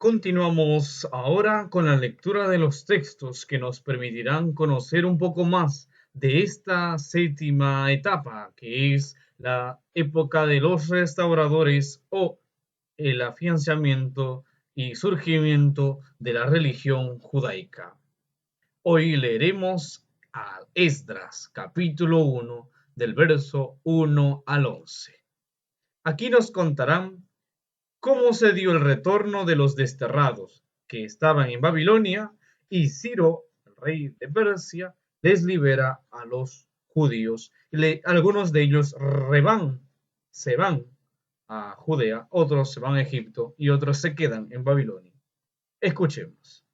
Continuamos ahora con la lectura de los textos que nos permitirán conocer un poco más de esta séptima etapa, que es la época de los restauradores o el afianzamiento y surgimiento de la religión judaica. Hoy leeremos a Esdras, capítulo 1, del verso 1 al 11. Aquí nos contarán cómo se dio el retorno de los desterrados que estaban en Babilonia, y Ciro, el rey de Persia, les libera a los judíos. Algunos de ellos se van a Judea, otros se van a Egipto y otros se quedan en Babilonia. Escuchemos.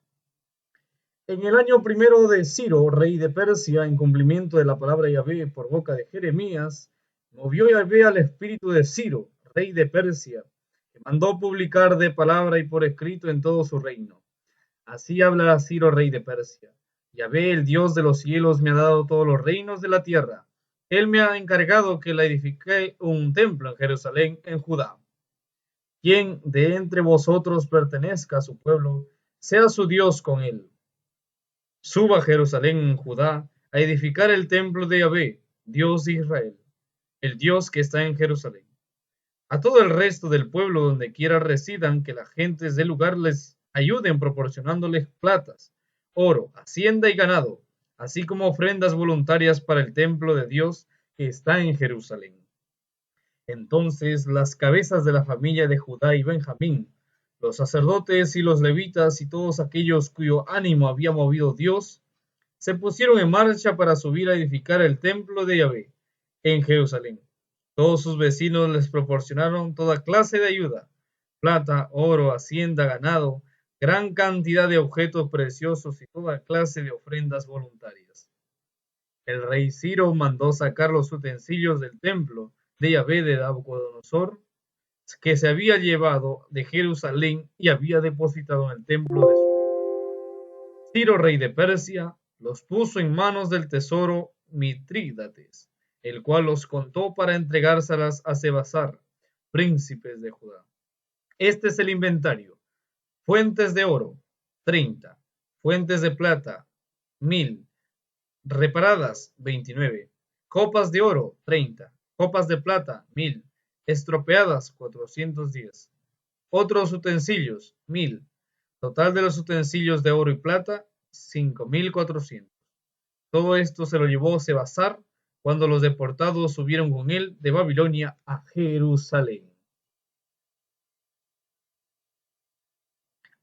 En el año primero de Ciro, rey de Persia, en cumplimiento de la palabra de Yahvé por boca de Jeremías, movió Yahvé al espíritu de Ciro, rey de Persia, que mandó publicar de palabra y por escrito en todo su reino. Así habla Ciro, rey de Persia. Yahvé, el Dios de los cielos, me ha dado todos los reinos de la tierra. Él me ha encargado que le edifique un templo en Jerusalén, en Judá. Quien de entre vosotros pertenezca a su pueblo, sea su Dios con él. Suba a Jerusalén en Judá a edificar el templo de Yahvé, Dios de Israel, el Dios que está en Jerusalén. A todo el resto del pueblo donde quiera residan, que las gentes del lugar les ayuden proporcionándoles platas, oro, hacienda y ganado, así como ofrendas voluntarias para el templo de Dios que está en Jerusalén. Entonces las cabezas de la familia de Judá y Benjamín, los sacerdotes y los levitas y todos aquellos cuyo ánimo había movido Dios, se pusieron en marcha para subir a edificar el templo de Yahvé en Jerusalén. Todos sus vecinos les proporcionaron toda clase de ayuda: plata, oro, hacienda, ganado, gran cantidad de objetos preciosos y toda clase de ofrendas voluntarias. El rey Ciro mandó sacar los utensilios del templo de Yahvé de Nabucodonosor, que se había llevado de Jerusalén y había depositado en el templo de su Dios. Ciro, rey de Persia, los puso en manos del tesoro Mitrídates, el cual los contó para entregárselas a Sebasar, príncipes de Judá. Este es el inventario: fuentes de oro, 30; fuentes de plata, 1000; reparadas, 29; copas de oro, 30; copas de plata, 1000; estropeadas, 410; otros utensilios, 1000. Total de los utensilios de oro y plata, 5400. Todo esto se lo llevó Sebasar cuando los deportados subieron con él de Babilonia a Jerusalén.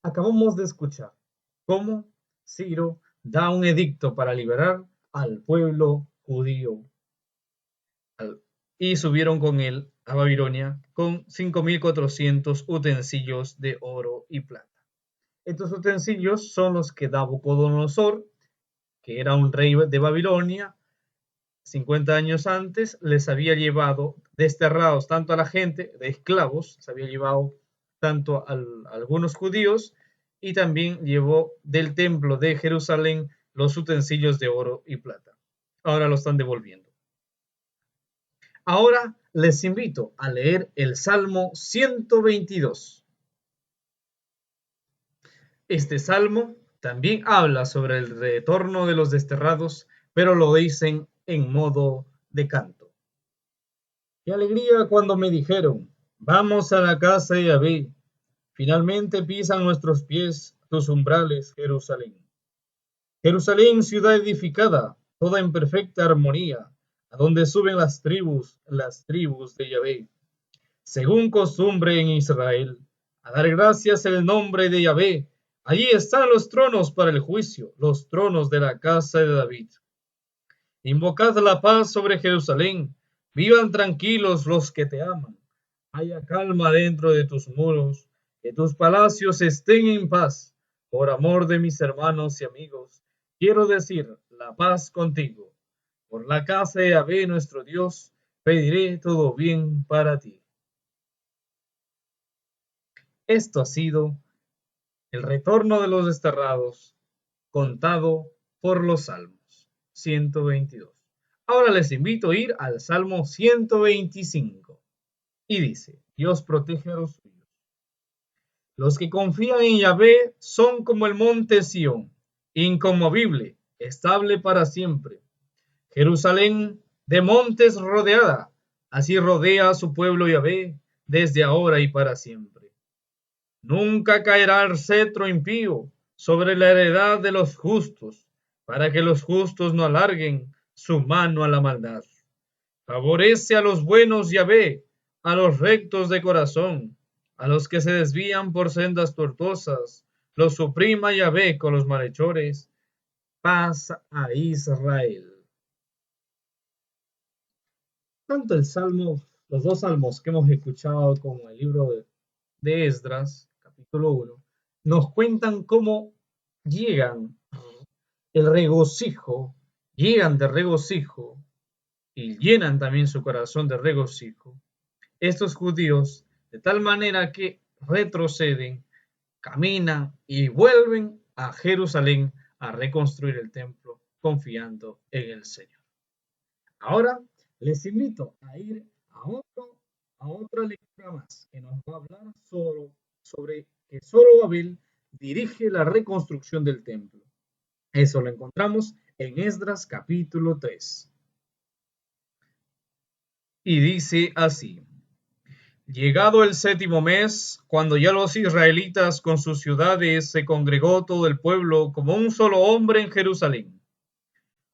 Acabamos de escuchar cómo Ciro da un edicto para liberar al pueblo judío y subieron con él a Babilonia con 5400 utensilios de oro y plata. Estos utensilios son los que Nabucodonosor, que era un rey de Babilonia, 50 años antes, les había llevado desterrados tanto a la gente de esclavos, se había llevado tanto a algunos judíos, y también llevó del templo de Jerusalén los utensilios de oro y plata. Ahora lo están devolviendo. Ahora les invito a leer el Salmo 122. Este salmo también habla sobre el retorno de los desterrados, pero lo dicen en modo de canto. Qué alegría cuando me dijeron: vamos a la casa de Yahvé. Finalmente pisan nuestros pies tus umbrales, Jerusalén. Jerusalén, ciudad edificada, toda en perfecta armonía, a donde suben las tribus de Yahvé, según costumbre en Israel, a dar gracias en el nombre de Yahvé. Allí están los tronos para el juicio, los tronos de la casa de David. Invocad la paz sobre Jerusalén, vivan tranquilos los que te aman. Haya calma dentro de tus muros, que tus palacios estén en paz. Por amor de mis hermanos y amigos, quiero decir la paz contigo. Por la casa de Yahvé nuestro Dios, pediré todo bien para ti. Esto ha sido el retorno de los desterrados, contado por los Salmos 122. Ahora les invito a ir al Salmo 125. Y dice: Dios protege a los suyos. Los que confían en Yahvé son como el monte Sión, inconmovible, estable para siempre. Jerusalén de montes rodeada, así rodea a su pueblo Yahvé desde ahora y para siempre. Nunca caerá el cetro impío sobre la heredad de los justos, para que los justos no alarguen su mano a la maldad. Favorece a los buenos Yahvé, a los rectos de corazón, a los que se desvían por sendas tortuosas, los suprima Yahvé con los malhechores. Paz a Israel. Tanto el Salmo, los dos salmos que hemos escuchado como el libro de Esdras, capítulo 1, nos cuentan cómo llegan el regocijo, llegan de regocijo y llenan también su corazón de regocijo estos judíos de tal manera que retroceden, caminan y vuelven a Jerusalén a reconstruir el templo confiando en el Señor. Ahora les invito a ir a otra lectura más que nos va a hablar sobre que Zorobabel dirige la reconstrucción del templo. Eso lo encontramos en Esdras capítulo 3. Y dice así: Llegado el séptimo mes, cuando ya los israelitas con sus ciudades se congregó todo el pueblo como un solo hombre en Jerusalén,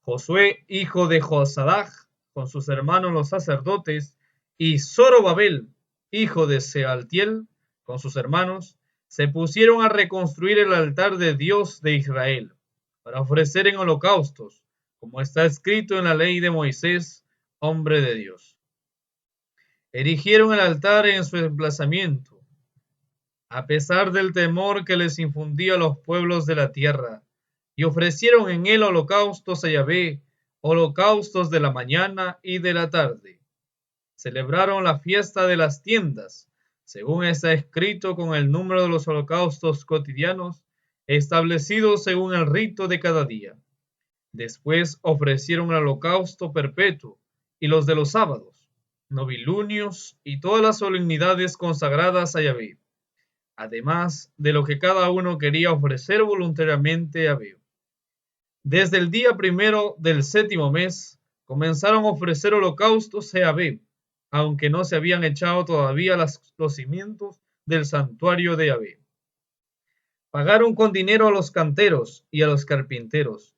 Josué, hijo de Josadak, con sus hermanos los sacerdotes, y Zorobabel, hijo de Sealtiel, con sus hermanos, se pusieron a reconstruir el altar de Dios de Israel, para ofrecer en holocaustos, como está escrito en la ley de Moisés, hombre de Dios. Erigieron el altar en su emplazamiento, a pesar del temor que les infundía los pueblos de la tierra, y ofrecieron en él holocaustos a Yahvé, holocaustos de la mañana y de la tarde. Celebraron la fiesta de las tiendas, según está escrito con el número de los holocaustos cotidianos, establecidos según el rito de cada día. Después ofrecieron el holocausto perpetuo y los de los sábados, novilunios y todas las solemnidades consagradas a Yahvé, además de lo que cada uno quería ofrecer voluntariamente a Yahvé. Desde el día primero del séptimo mes comenzaron a ofrecer holocaustos a Yahvé, aunque no se habían echado todavía los cimientos del santuario de Yahvé. Pagaron con dinero a los canteros y a los carpinteros,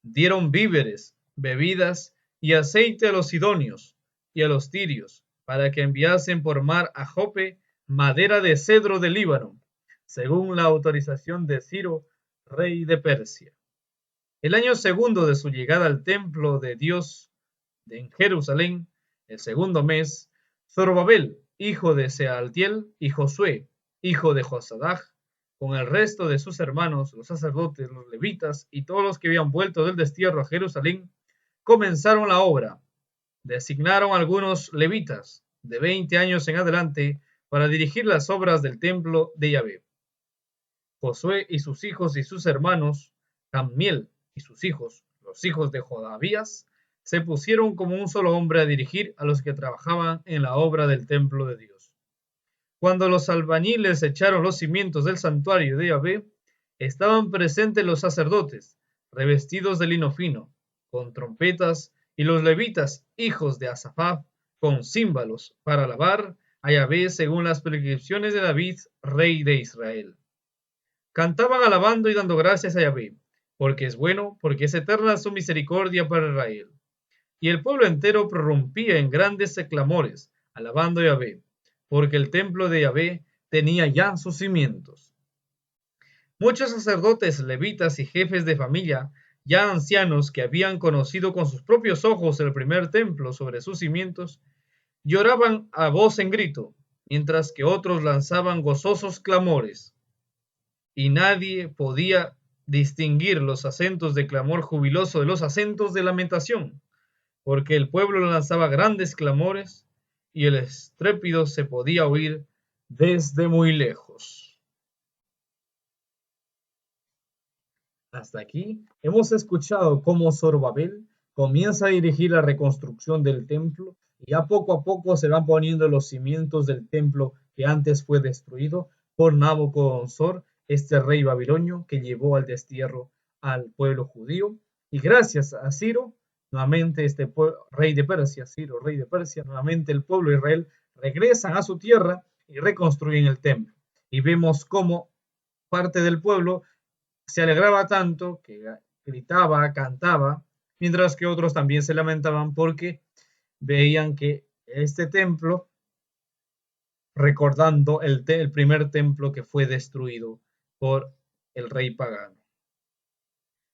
dieron víveres, bebidas y aceite a los sidonios y a los tirios, para que enviasen por mar a Jope madera de cedro del Líbano, según la autorización de Ciro, rey de Persia. El año segundo de su llegada al templo de Dios en Jerusalén, el segundo mes, Zorobabel, hijo de Sealtiel, y Josué, hijo de Josadak, con el resto de sus hermanos, los sacerdotes, los levitas y todos los que habían vuelto del destierro a Jerusalén, comenzaron la obra. Designaron algunos levitas de 20 años en adelante para dirigir las obras del templo de Yahvé. Josué y sus hijos y sus hermanos, Jammiel y sus hijos, los hijos de Jodabías, se pusieron como un solo hombre a dirigir a los que trabajaban en la obra del templo de Dios. Cuando los albañiles echaron los cimientos del santuario de Yahvé, estaban presentes los sacerdotes, revestidos de lino fino, con trompetas, y los levitas, hijos de Asaph, con címbalos, para alabar a Yahvé según las prescripciones de David, rey de Israel. Cantaban alabando y dando gracias a Yahvé, porque es bueno, porque es eterna su misericordia para Israel. Y el pueblo entero prorrumpía en grandes clamores, alabando a Yahvé, porque el templo de Yahvé tenía ya sus cimientos. Muchos sacerdotes, levitas y jefes de familia, ya ancianos que habían conocido con sus propios ojos el primer templo sobre sus cimientos, lloraban a voz en grito, mientras que otros lanzaban gozosos clamores. Y nadie podía distinguir los acentos de clamor jubiloso de los acentos de lamentación, porque el pueblo lanzaba grandes clamores y el estrépito se podía oír desde muy lejos. Hasta aquí hemos escuchado cómo Zorobabel comienza a dirigir la reconstrucción del templo y ya poco a poco se van poniendo los cimientos del templo que antes fue destruido por Nabucodonosor, este rey babilonio que llevó al destierro al pueblo judío. Y gracias a Ciro, nuevamente rey de Persia, Ciro, rey de Persia, nuevamente el pueblo de Israel regresan a su tierra y reconstruyen el templo. Y vemos cómo parte del pueblo se alegraba tanto que gritaba, cantaba, mientras que otros también se lamentaban porque veían que este templo, recordando el primer templo que fue destruido por el rey pagano.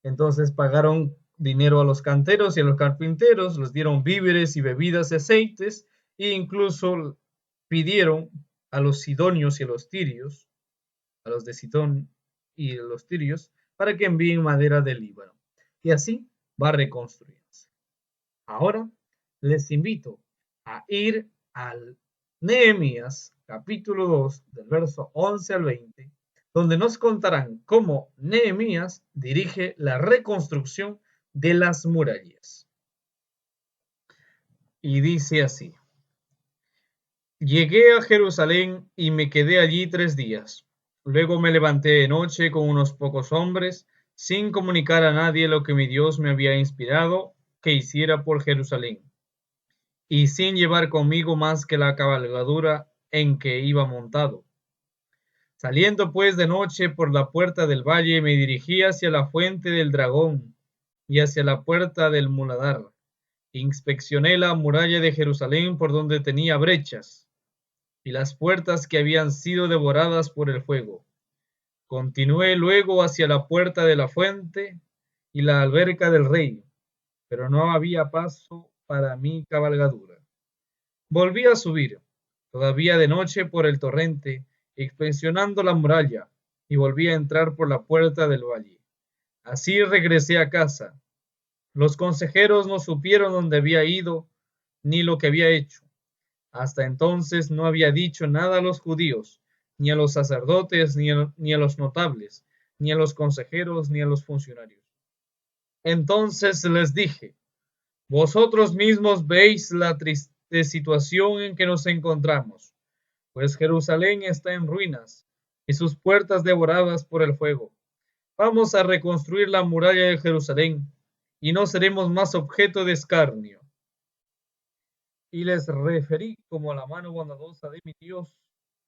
Entonces pagaron dinero a los canteros y a los carpinteros, les dieron víveres y bebidas y aceites, e incluso pidieron a los sidonios y a los tirios, a los de Sidón y a los tirios, para que envíen madera del Líbano. Y así va a reconstruirse. Ahora les invito a ir al Nehemías capítulo 2 del verso 11 al 20, donde nos contarán cómo Nehemías dirige la reconstrucción de las murallas. Y dice así: Llegué a Jerusalén y me quedé allí 3 días. Luego me levanté de noche con unos pocos hombres, sin comunicar a nadie lo que mi Dios me había inspirado que hiciera por Jerusalén, y sin llevar conmigo más que la cabalgadura en que iba montado. Saliendo pues de noche por la puerta del valle, me dirigí hacia la fuente del dragón y hacia la puerta del muladar. Inspeccioné la muralla de Jerusalén por donde tenía brechas y las puertas que habían sido devoradas por el fuego. Continué luego hacia la puerta de la fuente y la alberca del rey, pero no había paso para mi cabalgadura. Volví a subir, todavía de noche, por el torrente, inspeccionando la muralla, y volví a entrar por la puerta del valle. Así regresé a casa. Los consejeros no supieron dónde había ido, ni lo que había hecho. Hasta entonces no había dicho nada a los judíos, ni a los sacerdotes, ni a los notables, ni a los consejeros, ni a los funcionarios. Entonces les dije: vosotros mismos veis la triste situación en que nos encontramos, pues Jerusalén está en ruinas y sus puertas devoradas por el fuego. Vamos a reconstruir la muralla de Jerusalén y no seremos más objeto de escarnio. Y les referí cómo la mano bondadosa de mi Dios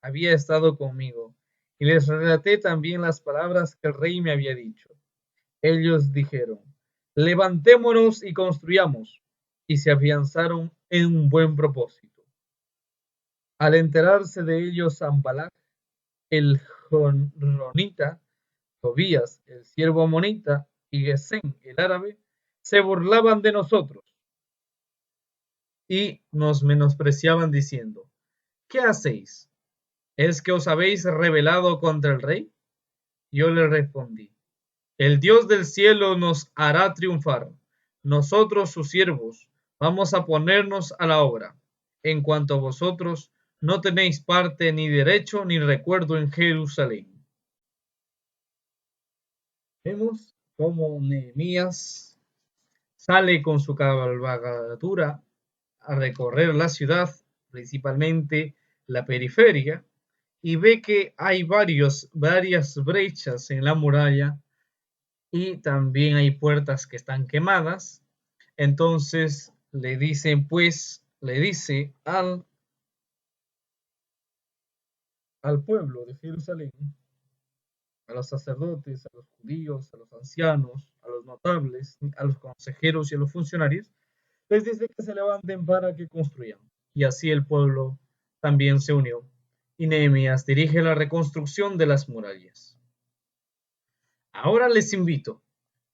había estado conmigo, y les relaté también las palabras que el rey me había dicho. Ellos dijeron: levantémonos y construyamos, y se afianzaron en un buen propósito. Al enterarse de ello, Sanballat, el Jonronita, Tobías, el siervo amonita, y Gesem, el árabe, se burlaban de nosotros y nos menospreciaban diciendo: ¿qué hacéis? ¿Es que os habéis rebelado contra el rey? Yo le respondí: el Dios del cielo nos hará triunfar. Nosotros, sus siervos, vamos a ponernos a la obra. En cuanto a vosotros, no tenéis parte, ni derecho, ni recuerdo en Jerusalén. Vemos cómo Nehemías sale con su cabalgadura a recorrer la ciudad, principalmente la periferia, y ve que hay varias brechas en la muralla y también hay puertas que están quemadas. Entonces le dice al pueblo de Jerusalén, a los sacerdotes, a los judíos, a los ancianos, a los notables, a los consejeros y a los funcionarios, les dice que se levanten para que construyan. Y así el pueblo también se unió, y Nehemías dirige la reconstrucción de las murallas. Ahora les invito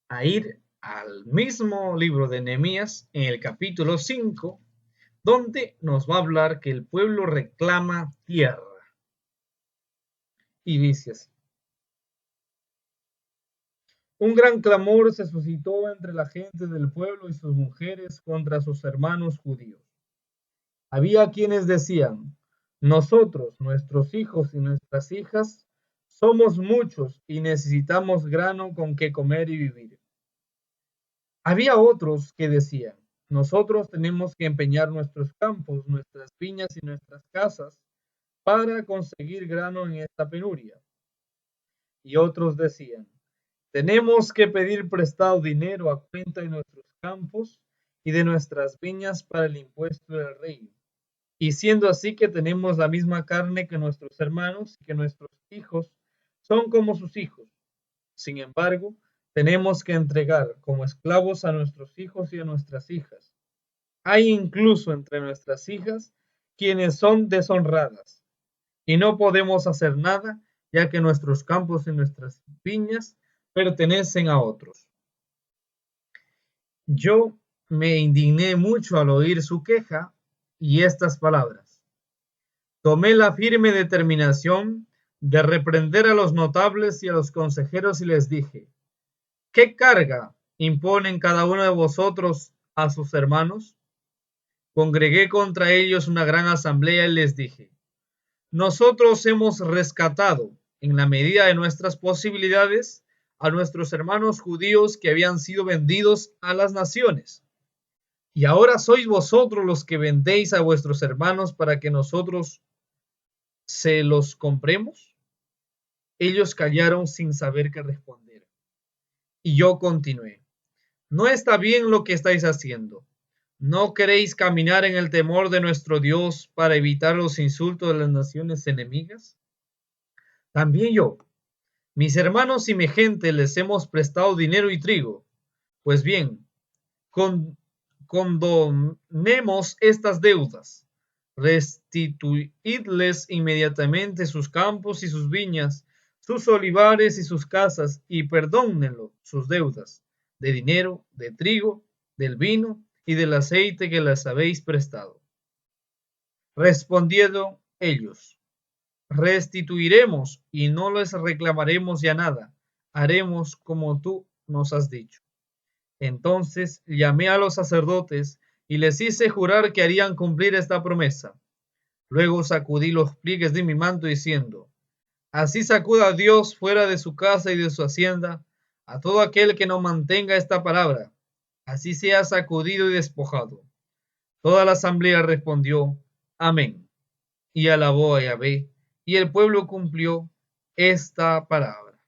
a ir al mismo libro de Nehemías, en el capítulo 5, donde nos va a hablar que el pueblo reclama tierra. Y dice así: un gran clamor se suscitó entre la gente del pueblo y sus mujeres contra sus hermanos judíos. Había quienes decían: nosotros, nuestros hijos y nuestras hijas, somos muchos y necesitamos grano con que comer y vivir. Había otros que decían: nosotros tenemos que empeñar nuestros campos, nuestras viñas y nuestras casas para conseguir grano en esta penuria. Y otros decían, tenemos que pedir prestado dinero a cuenta de nuestros campos y de nuestras viñas para el impuesto del rey. Y siendo así que tenemos la misma carne que nuestros hermanos y que nuestros hijos son como sus hijos. Sin embargo, tenemos que entregar como esclavos a nuestros hijos y a nuestras hijas. Hay incluso entre nuestras hijas quienes son deshonradas, y no podemos hacer nada, ya que nuestros campos y nuestras viñas pertenecen a otros. Yo me indigné mucho al oír su queja y estas palabras. Tomé la firme determinación de reprender a los notables y a los consejeros y les dije, ¿qué carga imponen cada uno de vosotros a sus hermanos? Congregué contra ellos una gran asamblea y les dije, nosotros hemos rescatado, en la medida de nuestras posibilidades, a nuestros hermanos judíos que habían sido vendidos a las naciones. Y ahora sois vosotros los que vendéis a vuestros hermanos para que nosotros se los compremos. Ellos callaron sin saber qué responder. Y yo continué. No está bien lo que estáis haciendo. ¿No queréis caminar en el temor de nuestro Dios para evitar los insultos de las naciones enemigas? También yo, mis hermanos y mi gente les hemos prestado dinero y trigo. Pues bien, condonemos estas deudas. Restituidles inmediatamente sus campos y sus viñas, sus olivares y sus casas, y perdónenlo sus deudas, de dinero, de trigo, del vino y del aceite que les habéis prestado. Respondieron ellos, restituiremos y no les reclamaremos ya nada, haremos como tú nos has dicho. Entonces llamé a los sacerdotes y les hice jurar que harían cumplir esta promesa. Luego sacudí los pliegues de mi manto diciendo, así sacuda Dios fuera de su casa y de su hacienda a todo aquel que no mantenga esta palabra, así sea sacudido y despojado. Toda la asamblea respondió, amén, y alabó a Yahvé, y el pueblo cumplió esta palabra.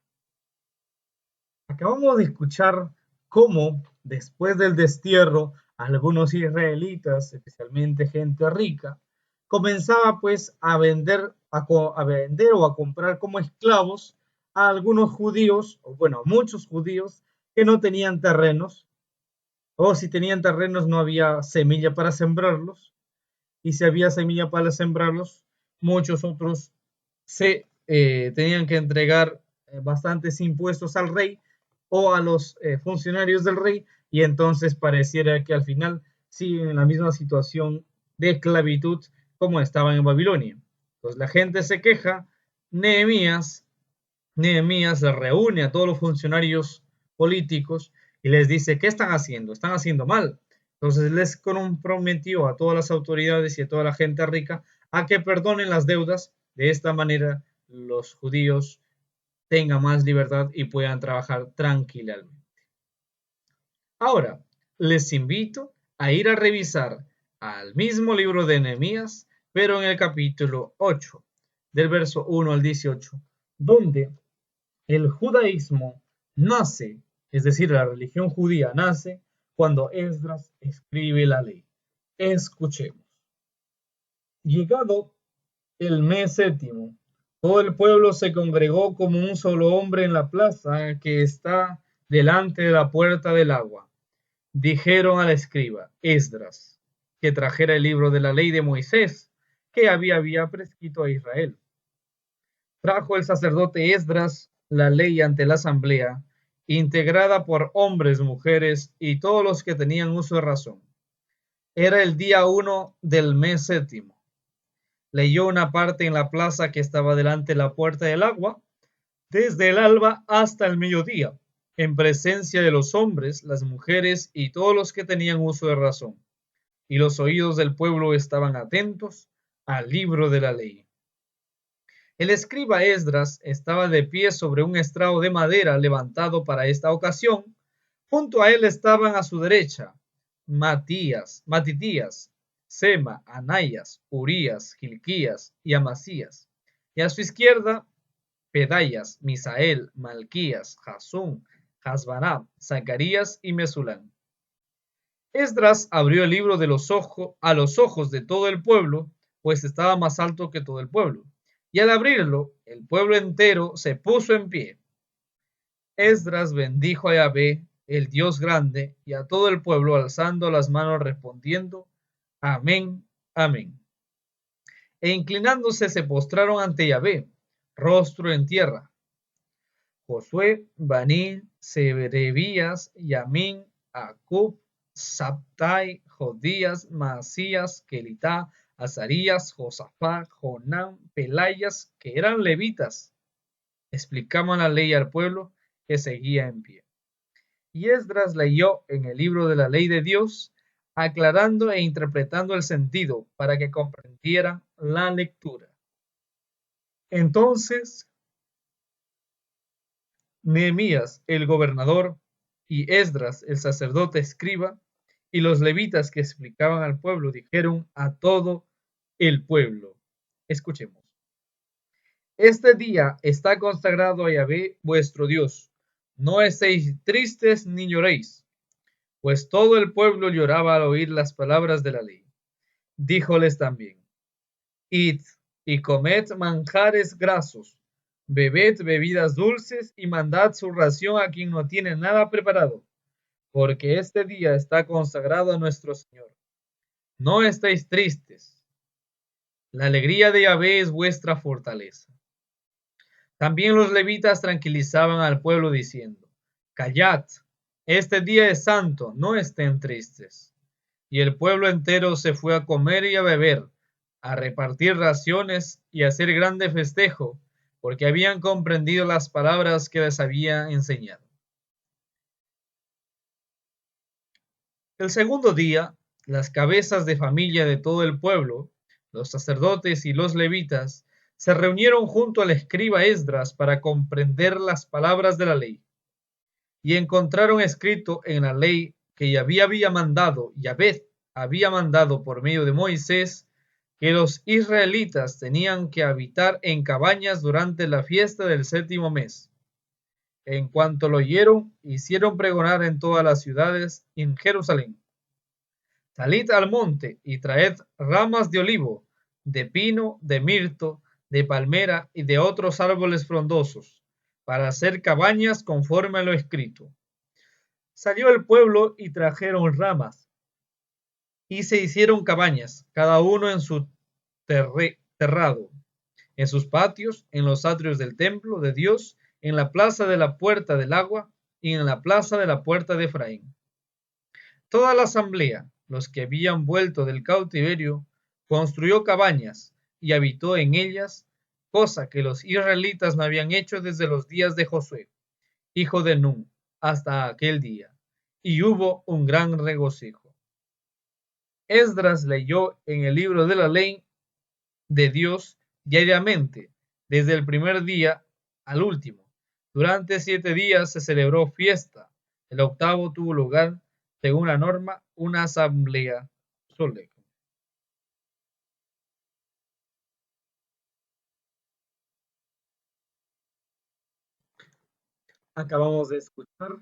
Acabamos de escuchar cómo, después del destierro, algunos israelitas, especialmente gente rica, comenzaba pues a vender o a comprar como esclavos a algunos judíos, o bueno, a muchos judíos que no tenían terrenos, o si tenían terrenos no había semilla para sembrarlos, y si había semilla para sembrarlos, muchos otros se tenían que entregar bastantes impuestos al rey o a los funcionarios del rey, y entonces pareciera que al final siguen en la misma situación de esclavitud como estaban en Babilonia. Entonces la gente se queja, Nehemías se reúne a todos los funcionarios políticos y les dice, ¿qué están haciendo? Están haciendo mal. Entonces les comprometió a todas las autoridades y a toda la gente rica a que perdonen las deudas. De esta manera los judíos tengan más libertad y puedan trabajar tranquilamente. Ahora, les invito a ir a revisar al mismo libro de Nehemías, pero en el capítulo 8, del verso 1 al 18, donde el judaísmo nace, es decir, la religión judía nace cuando Esdras escribe la ley. Escuchemos. Llegado el mes séptimo, todo el pueblo se congregó como un solo hombre en la plaza que está delante de la puerta del agua. Dijeron al escriba, Esdras, que trajera el libro de la ley de Moisés, que había prescrito a Israel. Trajo el sacerdote Esdras la ley ante la asamblea, integrada por hombres, mujeres y todos los que tenían uso de razón. Era el día 1 del mes séptimo. Leyó una parte en la plaza que estaba delante de la puerta del agua, desde el alba hasta el mediodía, en presencia de los hombres, las mujeres y todos los que tenían uso de razón. Y los oídos del pueblo estaban atentos al libro de la ley. El escriba Esdras estaba de pie sobre un estrado de madera levantado para esta ocasión. Junto a él estaban a su derecha Matitías, Sema, Anaías, Urías, Gilquías y Amasías. Y a su izquierda, Pedayas, Misael, Malquías, Jasún, Hasbaná, Zacarías y Mesulán. Esdras abrió el libro a los ojos de todo el pueblo, pues estaba más alto que todo el pueblo. Y al abrirlo, el pueblo entero se puso en pie. Esdras bendijo a Yahvé, el Dios grande, y a todo el pueblo alzando las manos respondiendo, Amén, amén. E inclinándose se postraron ante Yahvé, rostro en tierra. Josué, Baní, Serebías, Yamín, Acub, Sabtai, Jodías, Masías, Kelitá, Azarías, Josafá, Jonán, Pelayas, que eran levitas, explicaban la ley al pueblo que seguía en pie. Y Esdras leyó en el libro de la ley de Dios, aclarando e interpretando el sentido para que comprendieran la lectura. Entonces Nehemías el gobernador y Esdras el sacerdote escriba y los levitas que explicaban al pueblo dijeron a todo el pueblo. Escuchemos. Este día está consagrado a Yahvé vuestro Dios. No estéis tristes ni lloréis, pues todo el pueblo lloraba al oír las palabras de la ley. Díjoles también, id y comed manjares grasos, bebed bebidas dulces y mandad su ración a quien no tiene nada preparado, porque este día está consagrado a nuestro Señor. No estéis tristes. La alegría de Yahvé es vuestra fortaleza. También los levitas tranquilizaban al pueblo diciendo, callad, este día es santo, no estén tristes. Y el pueblo entero se fue a comer y a beber, a repartir raciones y a hacer grande festejo, porque habían comprendido las palabras que les había enseñado. El segundo día, las cabezas de familia de todo el pueblo, los sacerdotes y los levitas, se reunieron junto al escriba Esdras para comprender las palabras de la ley. Y encontraron escrito en la ley que Yahvé había mandado por medio de Moisés, que los israelitas tenían que habitar en cabañas durante la fiesta del séptimo mes. En cuanto lo oyeron, hicieron pregonar en todas las ciudades en Jerusalén. Salid al monte y traed ramas de olivo, de pino, de mirto, de palmera y de otros árboles frondosos, para hacer cabañas conforme a lo escrito. Salió el pueblo y trajeron ramas, y se hicieron cabañas, cada uno en su terrado, en sus patios, en los atrios del templo de Dios, en la plaza de la puerta del agua y en la plaza de la puerta de Efraín. Toda la asamblea, los que habían vuelto del cautiverio, construyó cabañas y habitó en ellas, cosa que los israelitas no habían hecho desde los días de Josué, hijo de Nun, hasta aquel día, y hubo un gran regocijo. Esdras leyó en el libro de la ley de Dios diariamente, desde el primer día al último. Durante 7 días se celebró fiesta. El octavo tuvo lugar, según la norma, una asamblea solemne. Acabamos de escuchar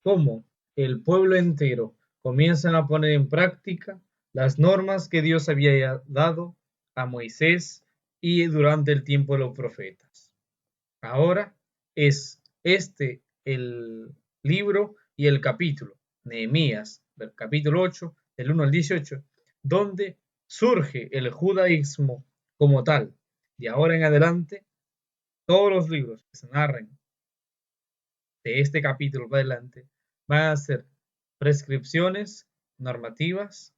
cómo el pueblo entero comienza a poner en práctica las normas que Dios había dado a Moisés y durante el tiempo de los profetas. Ahora es este el libro y el capítulo, Nehemías, del capítulo 8, del 1 al 18, donde surge el judaísmo como tal. De ahora en adelante, todos los libros que se narren de este capítulo para adelante van a ser prescripciones normativas,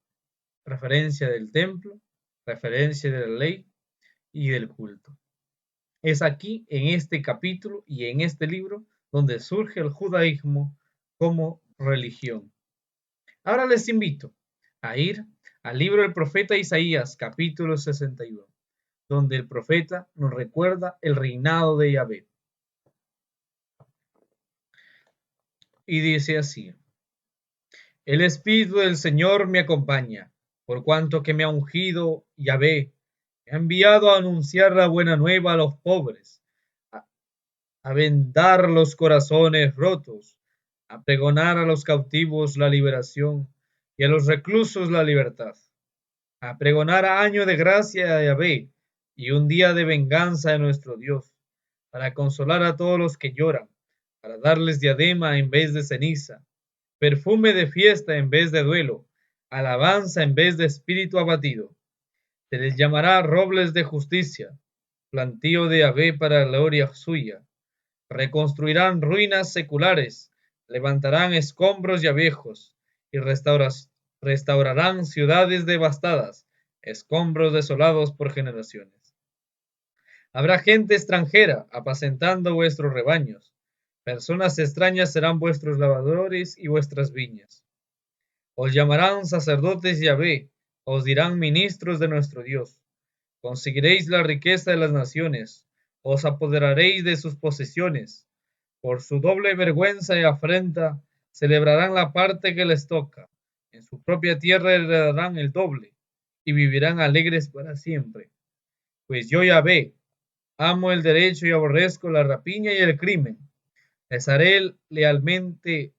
referencia del templo, referencia de la ley y del culto. Es aquí, en este capítulo y en este libro, donde surge el judaísmo como religión. Ahora les invito a ir al libro del profeta Isaías, capítulo 61, donde el profeta nos recuerda el reinado de Yahvé. Y dice así: el Espíritu del Señor me acompaña, por cuanto que me ha ungido Yahvé, me ha enviado a anunciar la buena nueva a los pobres, a, a vendar los corazones rotos, a pregonar a los cautivos la liberación y a los reclusos la libertad, a pregonar año de gracia a Yahvé y un día de venganza de nuestro Dios, para consolar a todos los que lloran, para darles diadema en vez de ceniza, perfume de fiesta en vez de duelo, alabanza en vez de espíritu abatido. Se les llamará robles de justicia, plantío de Yahvé para gloria suya. Reconstruirán ruinas seculares, levantarán escombros ya viejos, y restaurarán ciudades devastadas, escombros desolados por generaciones. Habrá gente extranjera apacentando vuestros rebaños, personas extrañas serán vuestros lavadores y vuestras viñas. Os llamarán sacerdotes Yahvé, os dirán ministros de nuestro Dios. Conseguiréis la riqueza de las naciones, os apoderaréis de sus posesiones. Por su doble vergüenza y afrenta, celebrarán la parte que les toca. En su propia tierra heredarán el doble, y vivirán alegres para siempre. Pues yo Yahvé, amo el derecho y aborrezco la rapiña y el crimen. Les daré lealmente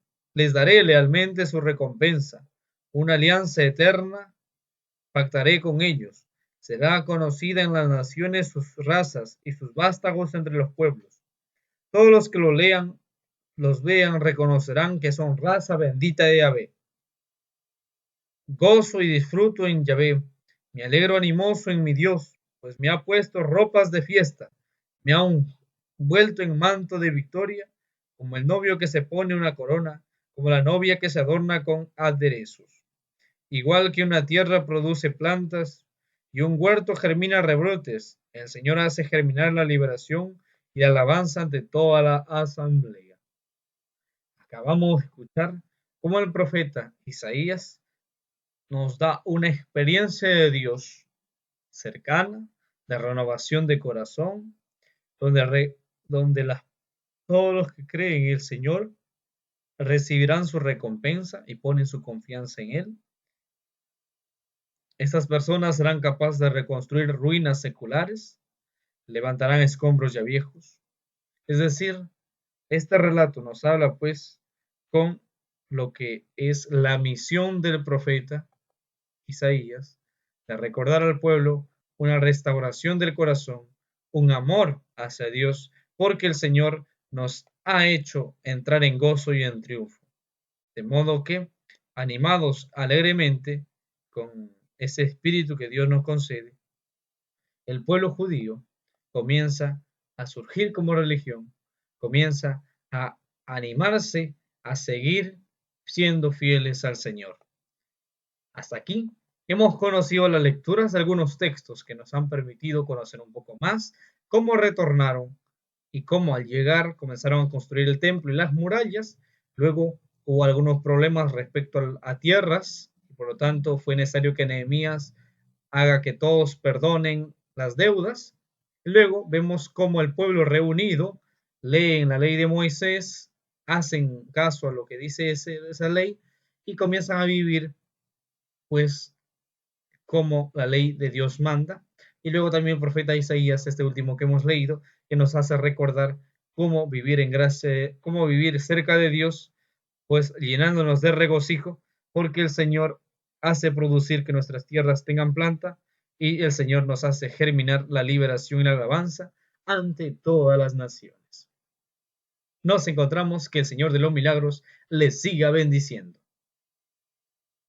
su recompensa, una alianza eterna pactaré con ellos. Será conocida en las naciones sus razas y sus vástagos entre los pueblos. Todos los que los vean, reconocerán que son raza bendita de Yahvé. Gozo y disfruto en Yahvé, me alegro animoso en mi Dios, pues me ha puesto ropas de fiesta, me ha vuelto en manto de victoria, como el novio que se pone una corona, como la novia que se adorna con aderezos. Igual que una tierra produce plantas y un huerto germina rebrotes, el Señor hace germinar la liberación y la alabanza ante toda la asamblea. Acabamos de escuchar cómo el profeta Isaías nos da una experiencia de Dios cercana, de renovación de corazón, donde todos los que creen en el Señor recibirán su recompensa y ponen su confianza en Él. Estas personas serán capaces de reconstruir ruinas seculares, levantarán escombros ya viejos. Es decir, este relato nos habla pues con lo que es la misión del profeta Isaías, de recordar al pueblo una restauración del corazón, un amor hacia Dios, porque el Señor nos ha hecho entrar en gozo y en triunfo. De modo que, animados alegremente con ese espíritu que Dios nos concede, el pueblo judío comienza a surgir como religión, comienza a animarse a seguir siendo fieles al Señor. Hasta aquí hemos conocido las lecturas de algunos textos que nos han permitido conocer un poco más cómo retornaron y cómo al llegar comenzaron a construir el templo y las murallas. Luego hubo algunos problemas respecto a tierras y por lo tanto fue necesario que Nehemías haga que todos perdonen las deudas. Luego vemos cómo el pueblo reunido leen la ley de Moisés, hacen caso a lo que dice esa ley y comienzan a vivir pues como la ley de Dios manda. Y luego también el profeta Isaías, este último que hemos leído, que nos hace recordar cómo vivir en gracia, cómo vivir cerca de Dios, pues llenándonos de regocijo, porque el Señor hace producir que nuestras tierras tengan planta y el Señor nos hace germinar la liberación y la alabanza ante todas las naciones. Nos encontramos, que el Señor de los milagros les siga bendiciendo.